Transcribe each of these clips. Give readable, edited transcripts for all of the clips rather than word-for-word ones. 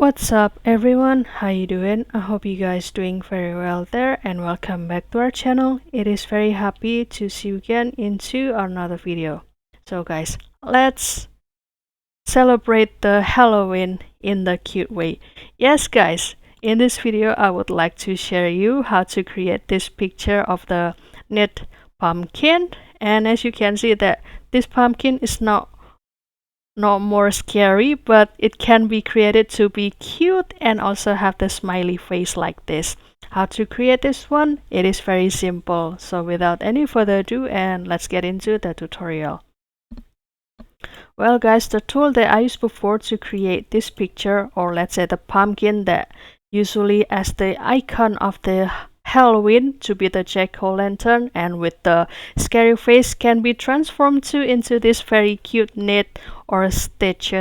What's up everyone, how you doing? I hope you guys doing very well there, and welcome back to our channel. It is very happy to see you again into another video. So guys, let's celebrate the Halloween in the cute way. Yes guys, in this video I would like to share you how to create this picture of the knit pumpkin. And as you can see that this pumpkin is not more scary, but it can be created to be cute and also have the smiley face like this. How to create this one? It is very simple. So without any further ado, and let's get into the tutorial. Well guys, the tool that I used before to create this picture, or let's say the pumpkin that usually as the icon of the Halloween to be the jack-o'-lantern, and with the scary face can be transformed into this very cute knit or stitched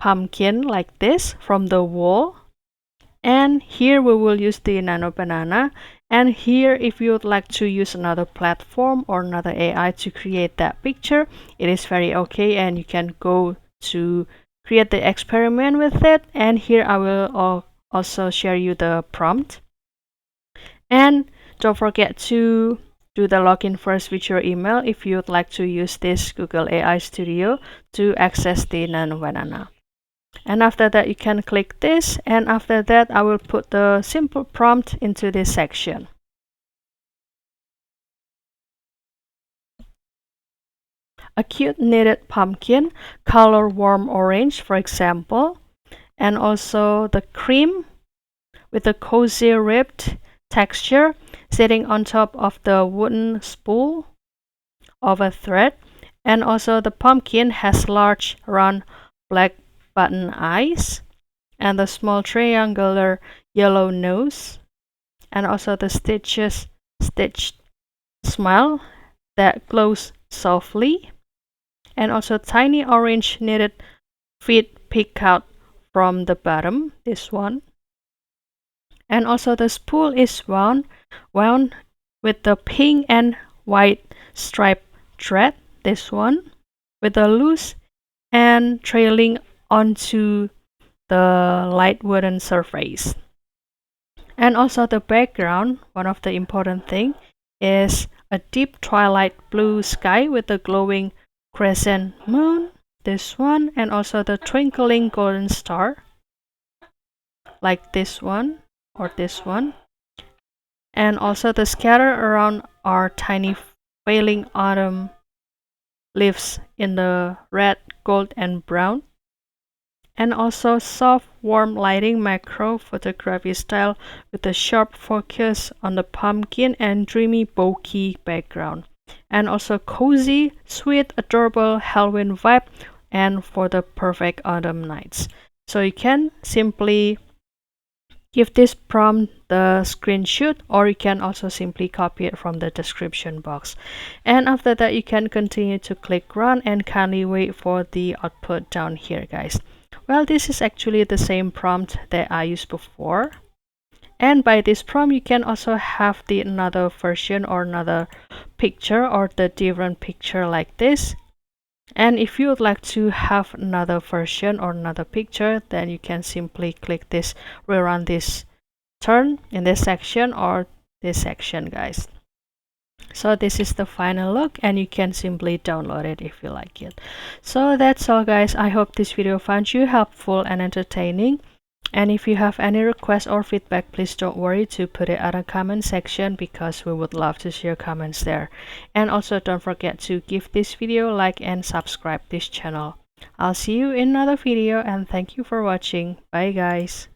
pumpkin like this from the wall. And here we will use the Nano banana, and here if you would like to use another platform or another AI to create that picture, it is very okay, and you can go to create the experiment with it. And here I will also share you the prompt. And don't forget to do the login first with your email if you would like to use this Google AI Studio to access the Nano banana. And after that you can click this, and after that I will put the simple prompt into this section. A cute knitted pumpkin, color warm orange for example, and also the cream with a cozy ribbed texture sitting on top of the wooden spool of a thread. And also the pumpkin has large round black button eyes and the small triangular yellow nose, and also the stitched smile that glows softly, and also tiny orange knitted feet peek out from the bottom, this one. And also the spool is wound with the pink and white striped thread, this one, with a loose and trailing onto the light wooden surface. And also the background, one of the important thing, is a deep twilight blue sky with a glowing crescent moon, this one, and also the twinkling golden star like this one or this one. And also the scatter around are tiny failing autumn leaves in the red, gold and brown. And also soft warm lighting macro photography style with a sharp focus on the pumpkin and dreamy bokeh background. And also cozy, sweet, adorable Halloween vibe, and for the perfect autumn nights. So you can simply give this prompt the screenshot, or you can also simply copy it from the description box. And after that you can continue to click run and kindly wait for the output down here guys. Well, this is actually the same prompt that I used before, and by this prompt you can also have the another version or another picture or the different picture like this. And if you would like to have another version or another picture, then you can simply click this, rerun this turn in this section or this section guys. So this is the final look, and you can simply download it if you like it. So that's all guys. I hope this video found you helpful and entertaining. And if you have any requests or feedback, please don't worry to put it at a comment section, because we would love to see your comments there. And also don't forget to give this video a like and subscribe this channel. I'll see you in another video, and thank you for watching. Bye guys.